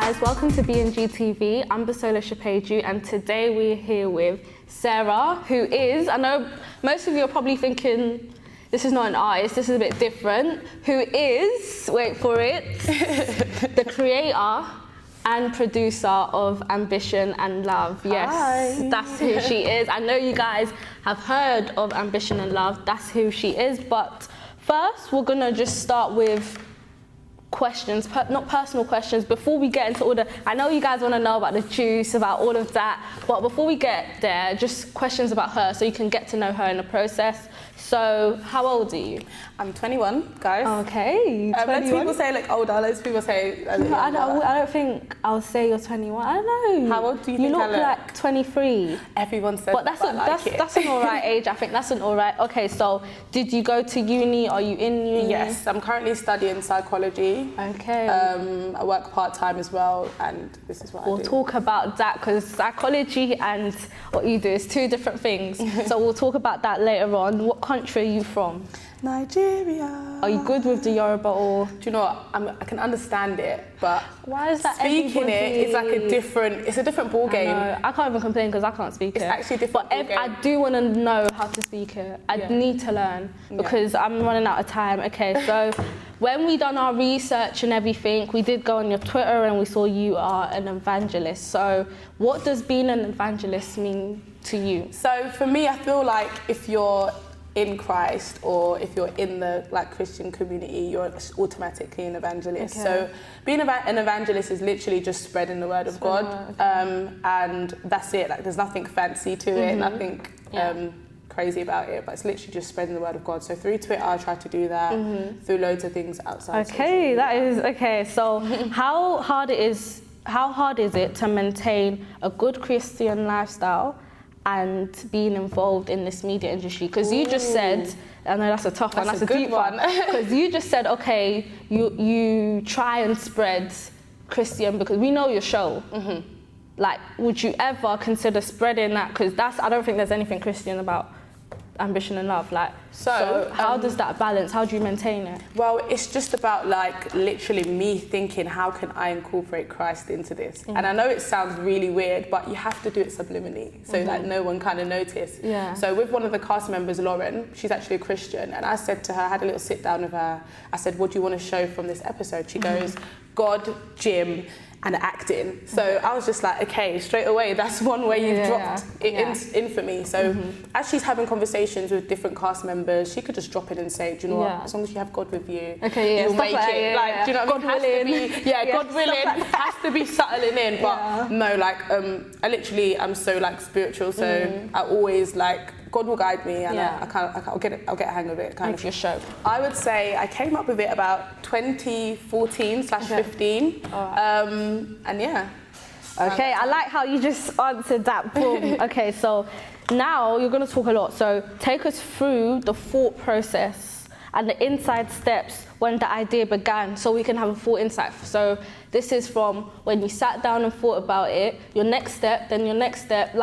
guys, welcome to BnGTV. I'm Basola Shapeju, and today we're here with Sarah, who is, I know most of you are probably thinking, this is not an artist, this is a bit different, who is, wait for it, the creator and producer of Ambition and Love. Yes, Hi. That's who she is. I know you guys have heard of Ambition and Love, that's who she is, but first we're gonna just start with questions, not personal questions, before we get into all the, I know you guys want to know about the juice, about all of that, but before we get there, just questions about her so you can get to know her in the process. So, how old are you? I'm 21, guys. Okay, 21. Loads of people say like older, loads of people say I don't think I'll say you're 21. I don't know. How old do you think I I look? like 23. Everyone says but that's an alright age. I think that's an alright. Okay, so did you go to uni? Are you in uni? Yes, I'm currently studying psychology. Okay. I work part-time as well, and this is what I do. We'll talk about that because psychology and what you do is two different things. So we'll talk about that later on. What country are you from? Nigeria. Are you good with the Yoruba or? Do you know what? I can understand it, but why is that speaking it's like it's a different ball game. I can't even complain because I can't speak it. It's actually a different ball game. I do want to know how to speak it. I need to learn because I'm running out of time. Okay, so when we done our research and everything, we did go on your Twitter and we saw you are an evangelist. So what does being an evangelist mean to you? So for me, I feel like if you're in Christ or if you're in the Christian community, you're automatically an evangelist. Okay. So being an evangelist is literally just spreading the word of God. And that's it. Like there's nothing fancy to it, nothing crazy about it, but it's literally just spreading the word of God. So through Twitter, I try to do that, through loads of things outside. Okay, that is okay. So how hard is it to maintain a good Christian lifestyle and being involved in this media industry? Because you just said, I know that's a tough one, that's a deep one. Because you just said, okay, you try and spread Christian because we know your show. Like, would you ever consider spreading that? Because I don't think there's anything Christian about Ambition and Love. Like, so how does that balance? How do you maintain it? Well, it's just about literally me thinking, how can I incorporate Christ into this? And I know it sounds really weird, but you have to do it subliminally, so that no one kind of notice. Yeah. So with one of the cast members, Lauren, she's actually a Christian, and I said to her, I had a little sit down with her. I said, what do you want to show from this episode? She goes, God, gym, and acting. So I was just like, okay, straight away, that's one way you've dropped it in for me. So as she's having conversations with different cast members, she could just drop in and say, do you know what, as long as you have God with you, you'll make it. Do you know what I mean? God willing, has to be settling in. But no, I'm so spiritual, so I always God will guide me, and I'll get a hang of it. Kind of your show. I would say I came up with it about 2014/15, and Okay, I like how you just answered that. Boom. Okay, so now you're going to talk a lot. So take us through the thought process and the inside steps when the idea began, so we can have a full insight. So this is from when you sat down and thought about it, your next step, then your next step,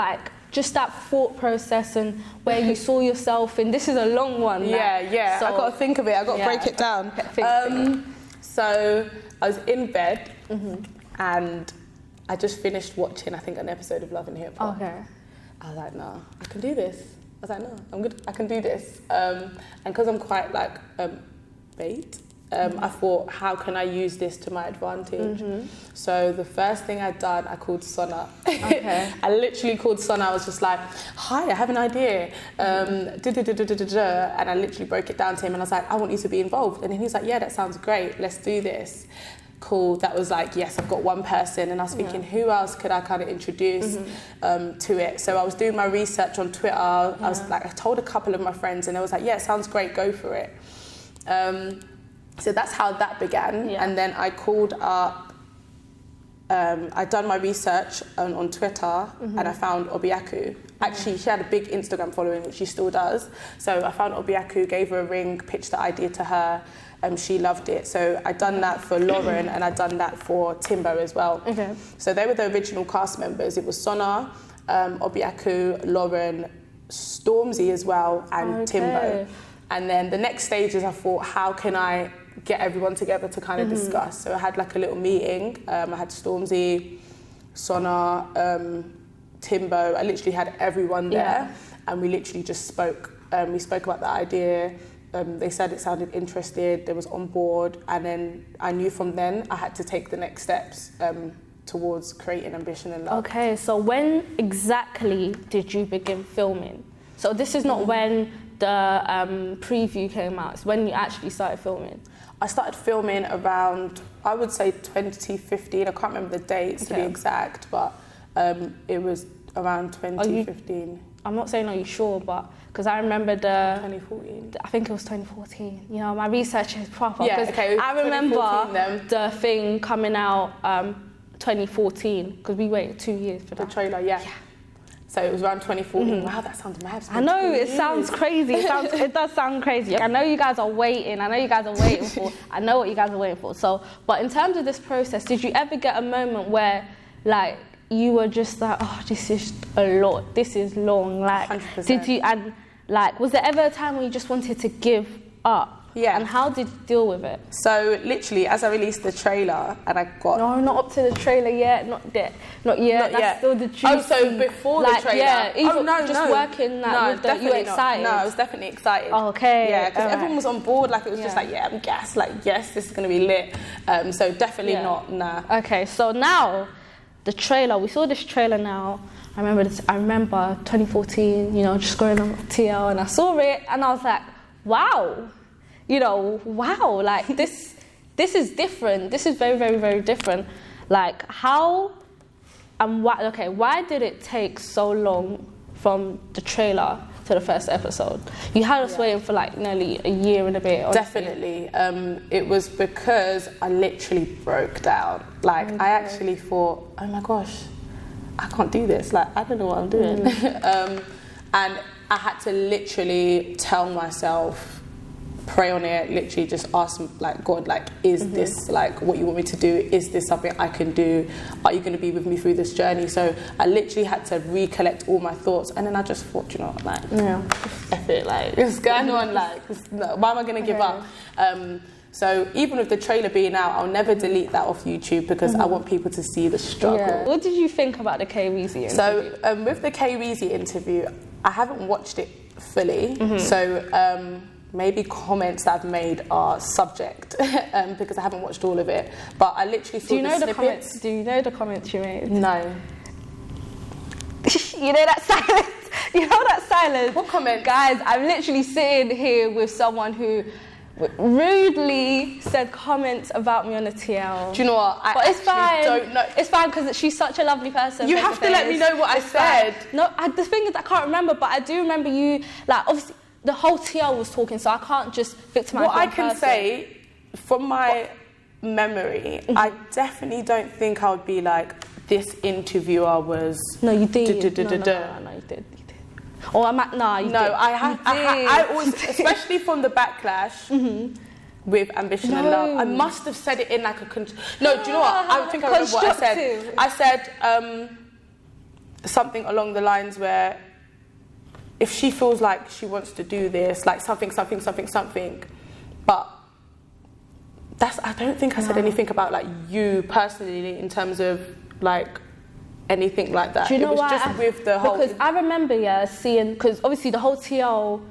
just that thought process and where you saw yourself in. This is a long one. So I got to think of it. I got to break it down. So I was in bed and I just finished watching, I think, an episode of Love and Hip Hop. Okay. I was like, no, I can do this. I was like, no, I'm good. I can do this. And because I'm quite bait. I thought, how can I use this to my advantage? So the first thing I'd done, I called Sona. Okay. I literally called Sona. I was just like, hi, I have an idea. And I literally broke it down to him and I was like, I want you to be involved. And then he's like, yeah, that sounds great. Let's do this. Cool. That was yes, I've got one person. And I was thinking, who else could I kind of introduce to it? So I was doing my research on Twitter. I told a couple of my friends and they was like, yeah, it sounds great. Go for it. So that's how that began. And then I called up, I'd done my research on Twitter and I found Obiaku. Actually, she had a big Instagram following, which she still does. So I found Obiaku, gave her a ring, pitched the idea to her. She loved it. So I'd done that for Lauren and I'd done that for Timbo as well. Okay. So they were the original cast members. It was Sona, Obiaku, Lauren, Stormzy as well, and Timbo. And then the next stage is I thought, how can I get everyone together to kind of discuss. So I had like a little meeting. I had Stormzy, Sona, Timbo. I literally had everyone there, and we literally just spoke. We spoke about the idea. They said it sounded interested. They was on board, and then I knew from then I had to take the next steps towards creating Ambition and Love. Okay, so when exactly did you begin filming? So this is not when the preview came out. It's when you actually started filming. I started filming around, I would say 2015. I can't remember the dates to be exact, but it was around 2015. I'm not saying are you sure, but because I remember 2014. I think it was 2014. You know, my research is proper. Yeah, okay. I remember the thing coming out 2014 because we waited 2 years for the that. trailer. Yeah. So it was around 2014. Wow, that sounds mad. I know, it sounds crazy. It does sound crazy. I know you guys are waiting. I know you guys are waiting for. I know what you guys are waiting for. So, but in terms of this process, did you ever get a moment where, like, you were just like, oh, this is a lot. This is long. Like, 100%. Did you? And like, was there ever a time where you just wanted to give up? Yeah. And how did you deal with it? So literally, as I released the trailer, and I got not up to the trailer yet. Not yet. That's still the juicy. Oh, so before the trailer? Yeah. No. Working that. No, You were excited. No, I was definitely excited. Oh, okay. Yeah, because everyone was on board. Like it was just like, yeah, I'm gassed. Like yes, this is gonna be lit. So definitely not. Nah. Okay, so now the trailer. We saw this trailer now. I remember 2014. You know, just going on TL, and I saw it, and I was like, wow. You know, wow, like this is different. This is very, very, very different. Like how and why, why did it take so long from the trailer to the first episode? You had us waiting for like nearly a year and a bit. Honestly. Definitely. It was because I literally broke down. Like I actually thought, oh my gosh, I can't do this. Like I don't know what I'm doing. And I had to literally tell myself, pray on it, literally just ask like God, like is this like what you want me to do? Is this something I can do? Are you going to be with me through this journey? So I literally had to recollect all my thoughts, and then I just thought, you know, like F it, like what's going on, like why am I going to give up? So even with the trailer being out, I'll never delete that off YouTube because I want people to see the struggle. Yeah. What did you think about the K-Weezy interview? So with the K-Weezy interview, I haven't watched it fully, so maybe comments that I've made are subject because I haven't watched all of it. But I literally saw the snippets. Do you know the comments you made? No. You know that silence? You know that silence? What comment? Guys, I'm literally sitting here with someone who rudely said comments about me on the TL. Do you know what? But it's fine. Don't know. It's fine because she's such a lovely person. You have to let me know what I said. No, the thing is I can't remember, but I do remember you, like, obviously, the whole TL was talking, so I can't just victimize what one I can person. say, from my memory, I definitely don't think I would be like, this interviewer was... No, you did. No, you did. Or I'm at... Nah, you did. No, I always, especially from the backlash with Ambition and Love, I must have said it in like a... No, do you know what? I think I remember what I said. I said something along the lines where if she feels like she wants to do this, like something, but that's, I don't think I said anything about like you personally in terms of like anything like that. Do you know it was why? Just with the whole... Because I remember, seeing, because obviously the whole TL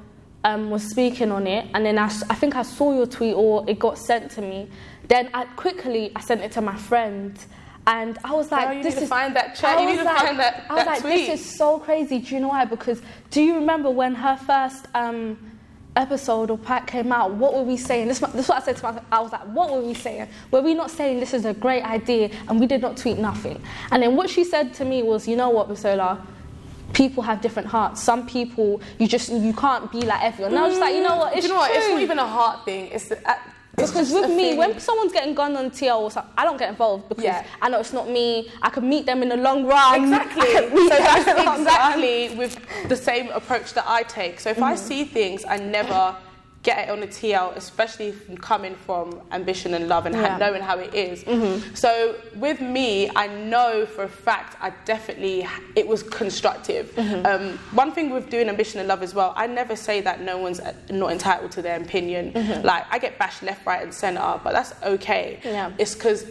was speaking on it, and then I think I saw your tweet or it got sent to me. Then I sent it to my friend. And I was like, you need to find that chat. You need to find that tweet. I was like, this is so crazy. Do you know why? Because do you remember when her first episode or pack came out? What were we saying? This is what I said to myself. I was like, what were we saying? Were we not saying this is a great idea? And we did not tweet nothing. And then what she said to me was, you know what, Bisola? People have different hearts. Some people, you can't be like everyone. And I was just like, you know what? It's true. It's not even a heart thing. It's because with me, when someone's getting gunned on TL or something, I don't get involved because I know it's not me. I could meet them in the long run. Exactly. So that's exactly with the same approach that I take. So if I see things, I never get it on the TL, especially coming from Ambition and Love and knowing how it is. So with me, I know for a fact it was constructive. One thing with doing Ambition and Love as well, I never say that no one's not entitled to their opinion. Like, I get bashed left, right and centre, but that's okay. It's because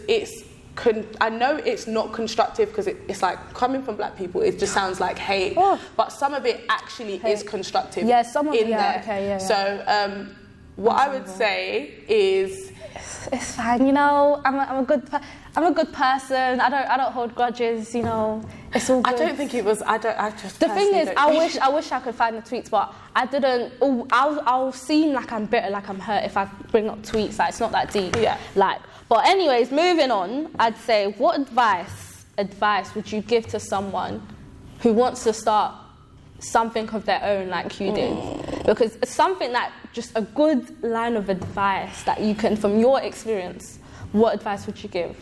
I know it's not constructive, because it's like, coming from black people, it just sounds like hate, but some of it actually is constructive. Yeah, some of it, there. So what I would say is, it's fine, you know. I'm a good person. I don't hold grudges, you know. It's all good. I don't think it was. The thing is, I wish I could find the tweets, but I didn't. I'll seem like I'm bitter, like I'm hurt if I bring up tweets. Like, it's not that deep. Yeah. Like, but anyways, moving on. I'd say, what advice would you give to someone who wants to start something of their own, like you did? Because it's something that, just a good line of advice that you can, from your experience, what advice would you give?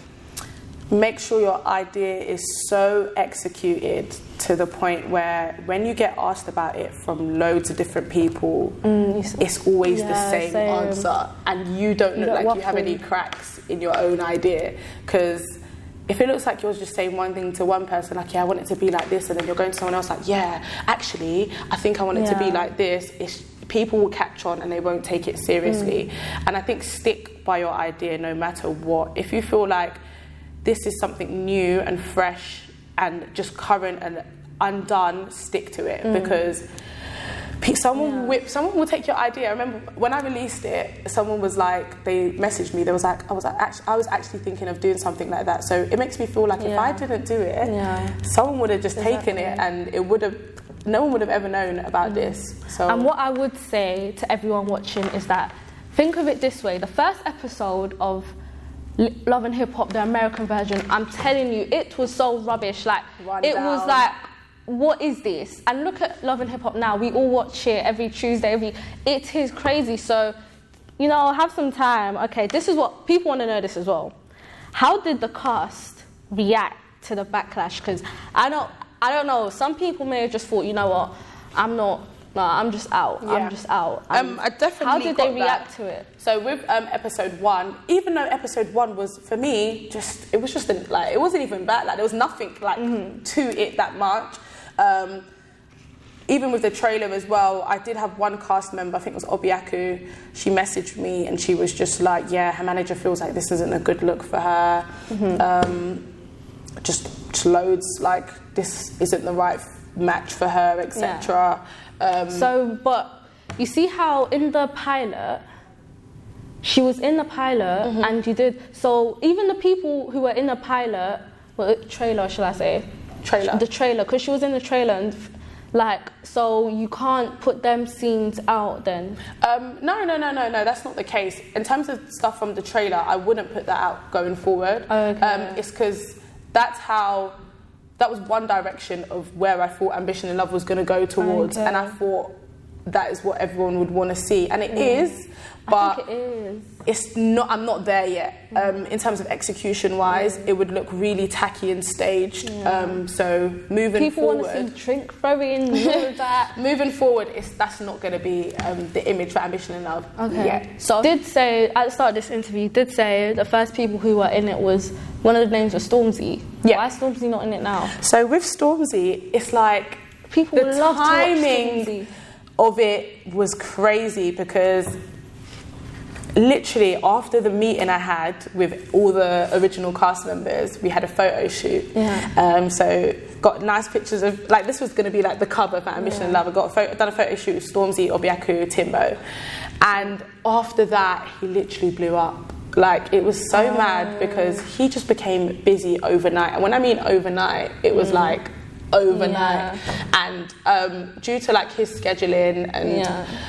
Make sure your idea is so executed to the point where when you get asked about it from loads of different people, it's always the same answer, and you don't look like you have any cracks in your own idea. Because if it looks like you're just saying one thing to one person, like, I want it to be like this, and then you're going to someone else like, actually, I think I want it to be like this, people will catch on and they won't take it seriously. And I think stick by your idea no matter what. If you feel like this is something new and fresh and just current and undone, stick to it, because someone will take your idea. I remember when I released it, someone was like, they messaged me, they was like, I was actually thinking of doing something like that. So it makes me feel like if I didn't do it, someone would have just taken it, and no one would have ever known about this. So, and what I would say to everyone watching is that, think of it this way: the first episode of Love and Hip Hop, the American version, I'm telling you, it was so rubbish. Like, was like, what is this? And look at Love and Hip Hop now. We all watch it every Tuesday. It is crazy. So, you know, have some time. Okay, this is what people want to know. This as well. How did the cast react to the backlash? Because I don't know. Some people may have just thought, you know what, I'm just out. I'm just out. I definitely. How did they react to it? So with episode 1, even though episode 1 was, for me, it wasn't even bad. Like, there was nothing to it that much. Even with the trailer as well, I did have one cast member, I think it was Obiaku, she messaged me and she was just like, her manager feels like this isn't a good look for her. Just loads, like, this isn't the right match for her, etc. But you see how in the pilot, she was in the pilot, and you did, so even the people who were in the pilot, trailer, shall I say? The trailer, because she was in the trailer, and so you can't put them scenes out then? No, that's not the case. In terms of stuff from the trailer, I wouldn't put that out going forward. It's because that was one direction of where I thought Ambition and Love was going to go towards, and I thought that is what everyone would want to see, and it is, but I think it is. It's not. I'm not there yet. In terms of execution-wise, it would look really tacky and staged. So moving forward, people want to see drink throwing, all of that. Moving forward, that's not going to be the image for Ambition and Love. Okay. So did say at the start of this interview, the first people who were in it was, one of the names was Stormzy. Yeah. Why is Stormzy not in it now? So with Stormzy, it's like people the love timing to watch Stormzy. Of it was crazy, because literally after the meeting I had with all the original cast members, we had a photo shoot. So got nice pictures of, like, this was going to be like the cover for Ambition and Love. I done a photo shoot with Stormzy, Obiaku, Timbo, and after that he literally blew up. Like, it was so mad, because he just became busy overnight, and when I mean overnight, it was like overnight. And due to like his scheduling and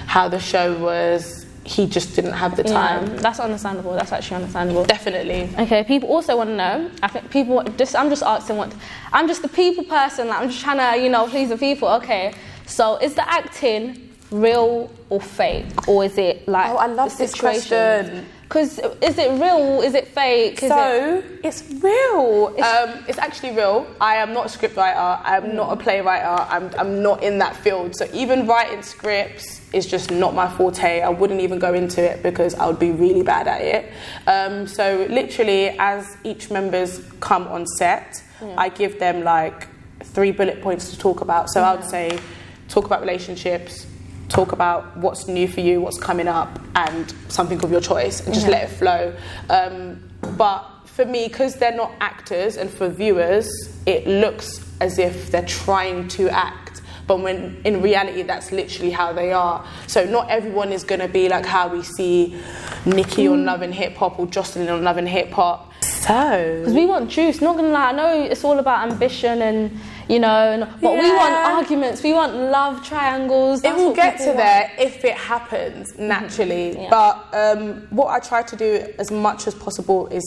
how the show was, he just didn't have the time. That's understandable. That's actually understandable. Definitely. Okay, people also want to know, I think people I'm just asking I'm just the people person, like, I'm just trying to, please the people. Okay, so is the acting real or fake, or is it like I love this question. Because is it real? Is it fake? It's real. It's actually real. I am not a script writer. I am not a playwright. I'm not in that field. So even writing scripts is just not my forte. I wouldn't even go into it because I would be really bad at it. So literally, as each members come on set, I give them like 3 bullet points to talk about. So I would say, talk about relationships, talk about what's new for you, what's coming up, and something of your choice, and just let it flow. But for me, because they're not actors, and for viewers, it looks as if they're trying to act, but when in reality, that's literally how they are. So not everyone is going to be like how we see Nikki on Love and Hip Hop or Jocelyn on Love and Hip Hop. So, because we want juice. Not gonna lie, I know it's all about ambition and. You know, but we want arguments, we want love triangles. It will get to there if it happens naturally. But what I try to do as much as possible is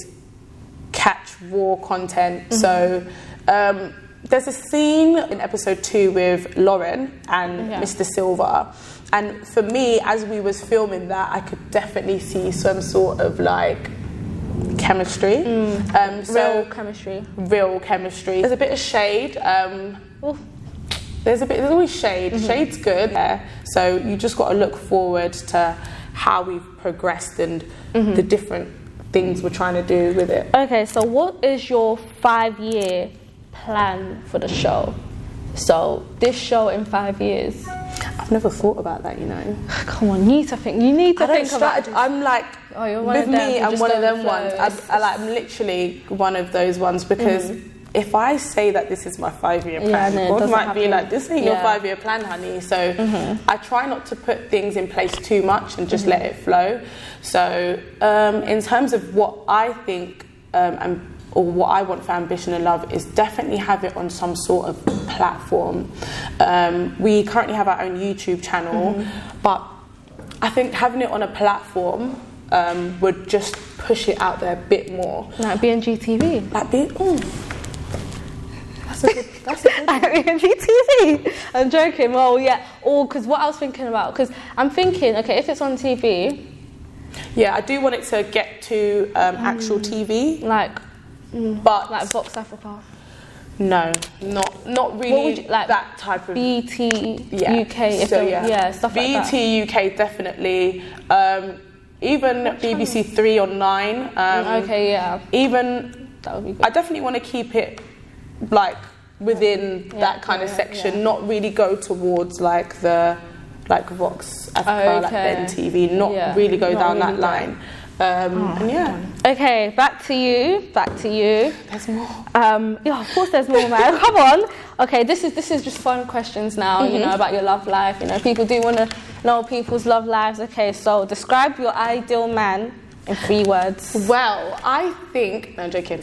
catch raw content. So there's a scene in episode 2 with Lauren and Mr. Silva. And for me, as we was filming that, I could definitely see some sort of like chemistry. Real chemistry. Real chemistry. There's a bit of shade. There's always shade. Shade's good. So you just got to look forward to how we've progressed and the different things we're trying to do with it. Okay, so what is your 5-year plan for the show? So this show in 5 years. I've never thought about that, you know. Come on, you need to think about it. I'm like, you're with me, I'm one of them ones. I'm literally one of those ones because if I say that this is my 5-year plan, God might be like, this ain't your 5-year plan, honey. So I try not to put things in place too much and just let it flow. So in terms of what I think or what I want for Ambition and Love is definitely have it on some sort of platform. We currently have our own YouTube channel, but I think having it on a platform would just push it out there a bit more. Like BnGTV. That's a good like BnGTV. I'm joking. Well, yeah. Or because what I was thinking about, because I'm thinking, okay, if it's on TV. Yeah, I do want it to get to actual TV. But like Vox Africa. No, not really. What would you, like that type of BT UK? Stuff like that. BT UK definitely. Even BBC 3 or 9. Even that would be good. I definitely want to keep it like within that kind of section, not really go towards like the Vox Africa, like Ben TV, not really go down that line. Okay, back to you. There's more. Of course there's more, man. Come on. Okay, this is just fun questions now, you know, about your love life. You know, people do want to know people's love lives. Okay, so describe your ideal man in 3 words. Well, I think... No, I'm joking.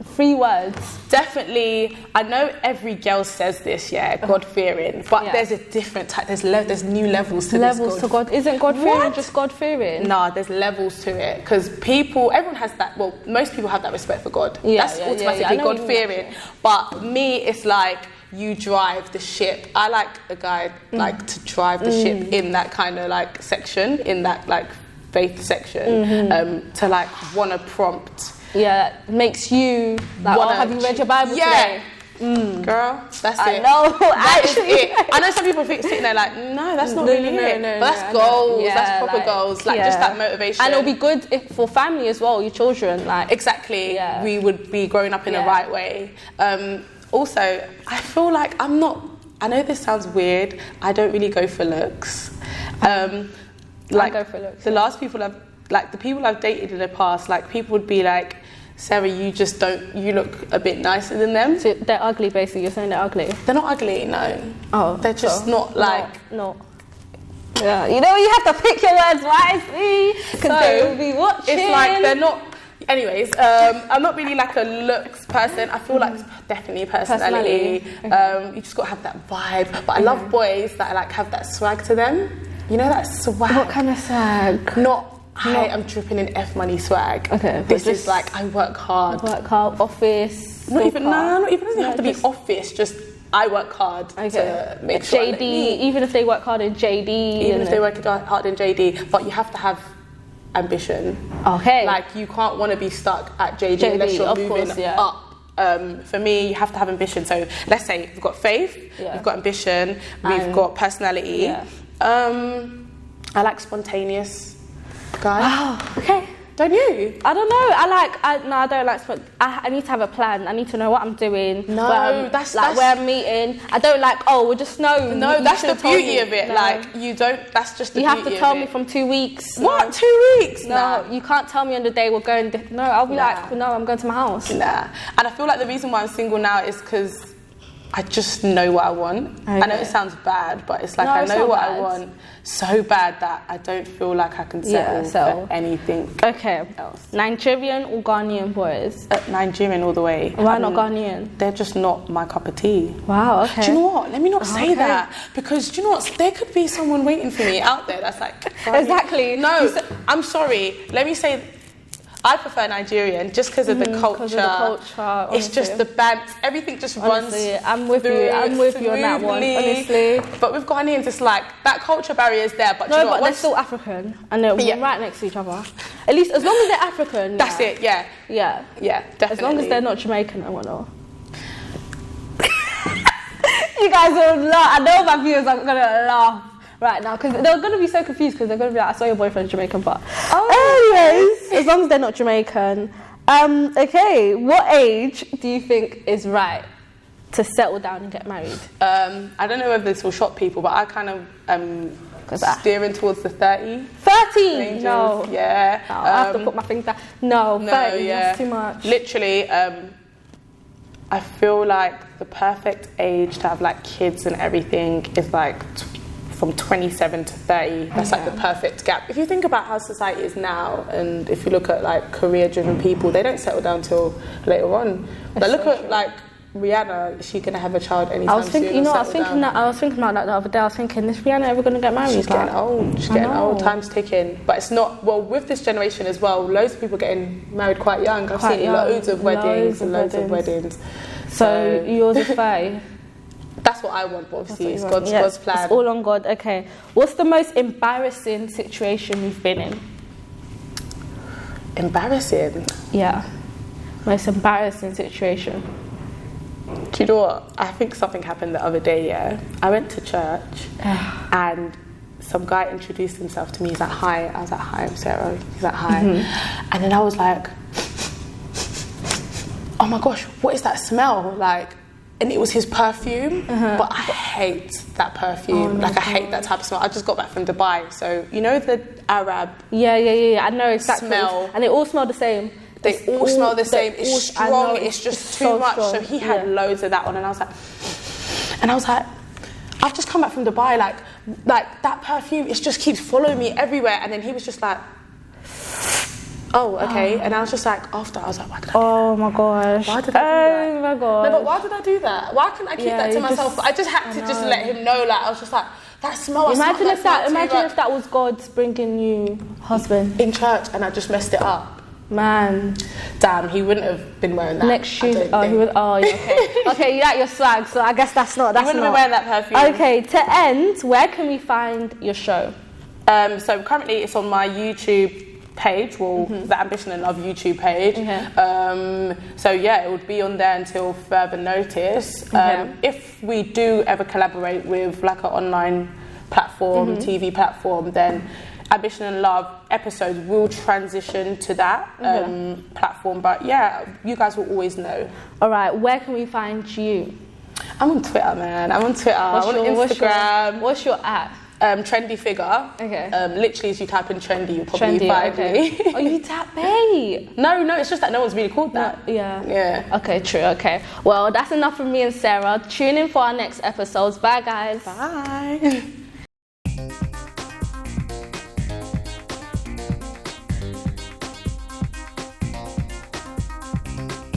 3 words. Definitely, I know every girl says this, God-fearing, but there's a different type, there's new levels to this. Levels to God. Isn't God-fearing just God-fearing? Nah, there's levels to it, because everyone has that, well, most people have that respect for God. That's automatically God-fearing. But me, it's like, you drive the ship. I like a guy, like, to drive the ship in that kind of, like, section, in that, like, faith section, to, like, want to prompt. Yeah, makes you like, have you read your Bible today? Girl, that's it. I know, actually. It. I know some people sitting there like, no, that's not really it. But that's goals, that's proper goals, like just that motivation. And it'll be good for family as well, your children. Like exactly, we would be growing up in the right way. Also, I feel like I know this sounds weird, I don't really go for looks. I go for looks. The people I've dated in the past, like people would be like, Sarah, you look a bit nicer than them. So they're ugly, basically. You're saying they're ugly? They're not ugly, no. Oh. They're just not like... No. Yeah, you know, you have to pick your words wisely, because they will be watching. It's like they're not... Anyways, I'm not really like a looks person. I feel like it's definitely a personality. You just got to have that vibe. But I love boys that like have that swag to them. You know that swag? What kind of swag? I'm dripping in F money swag. Okay. This is like I work hard. Office. Not even. It doesn't have to be office. Just I work hard to make sure. JD, even if they work hard in JD. Even if they work hard in JD, but you have to have ambition. Okay. Like, you can't want to be stuck at JD unless you're moving up. For me, you have to have ambition. So let's say we've got faith, we've got ambition, we've got personality. Yeah. I like spontaneous guys. Wow. Okay. Don't you? I don't know. I don't like. I need to have a plan. I need to know what I'm doing. No, that's where I'm meeting. I don't like. Oh, we'll just know. No, that's the beauty of it. No. Like, you don't. That's just the beauty of it. You have to tell me from 2 weeks. What? 2 weeks? No, you can't tell me on the day we're going. No, I'll be like, no, I'm going to my house. Nah. And I feel like the reason why I'm single now is because I just know what I want. Okay. I know it sounds bad, but it's like, I know what I want so bad that I don't feel like I can settle for anything else. Nigerian or Ghanaian boys? Nigerian all the way. Why not Ghanaian? They're just not my cup of tea. Wow, okay. Do you know what? Let me not say that, because do you know what? There could be someone waiting for me out there that's like... Exactly. No, I'm sorry. Let me say... I prefer Nigerian just because of the culture. It's just the bands, everything just runs. I'm with you. I'm with you on that one. Honestly, but with Ghanaians, it's like that culture barrier is there. But no, you know but they're still African, and they're right next to each other. At least as long as they're African. That's it. Yeah, definitely. As long as they're not Jamaican and whatnot. You guys will laugh. I know my viewers are gonna laugh right now because they're going to be so confused because they're going to be like, I saw your boyfriend's Jamaican, but anyways, as long as they're not Jamaican. Okay, what age do you think is right to settle down and get married? I don't know whether this will shock people, but I kind of steering towards the 30. 30? Ranges. No. Yeah. No, I have to put my finger down. No, 30, that's too much. Literally, I feel like the perfect age to have like kids and everything is like from 27 to 30. That's like the perfect gap. If you think about how society is now, and if you look at like career-driven people, they don't settle down till later on. But look at like Rihanna, is she gonna have a child anytime soon? I was thinking about that the other day. I was thinking, is Rihanna ever gonna get married? She's getting old. She's getting old. Time's ticking. But it's not. Well, with this generation as well, loads of people getting married quite young. I've seen loads of weddings. So yours is 30. That's what I want, but obviously it's God's plan. It's all on God. Okay. What's the most embarrassing situation you've been in? Embarrassing? Yeah. Most embarrassing situation. Do you know what? I think something happened the other day, I went to church and some guy introduced himself to me. He's like, hi. I was like, hi, I'm Sarah. He's like, hi. And then I was like, oh my gosh, what is that smell? Like, and it was his perfume, but I hate that perfume. I hate that type of smell. I just got back from Dubai, so you know the Arab. Yeah. I know exactly. Smell, and they all smell the same. They all smell the same. It's strong. It's just too much. Strong. So he had loads of that on, and I was like, I've just come back from Dubai. Like that perfume, it just keeps following me everywhere. And then he was just like, oh, okay. And I was just like, after, I was like, why did I do that? Oh my gosh. Why did I do that? Oh my god. No, but why did I do that? Why couldn't I keep that to myself? I just had to just let him know, like, I was just like, that smell, Imagine if that was God bringing you husband. In church, and I just messed it up. Man. Damn, he wouldn't have been wearing that. Next shoes. He would. Oh, yeah, okay. Okay, you like your swag, so I guess that's not. He wouldn't have been wearing that perfume. Okay, to end, where can we find your show? So currently it's on my YouTube page, the Ambition and Love YouTube page. So yeah, it would be on there until further notice. If we do ever collaborate with like an online platform, TV platform, then Ambition and Love episodes will transition to that platform. But yeah, you guys will always know. All right, where can we find you? I'm on Twitter, man. I'm on Twitter. I'm on Instagram. What's your app? Trendy figure. Okay. Literally, as you type in trendy, you'll probably find me. Oh, you tap me? No, it's just that no one's really called that. No, yeah. Okay, true. Okay. Well, that's enough from me and Sarah. Tune in for our next episodes. Bye, guys. Bye.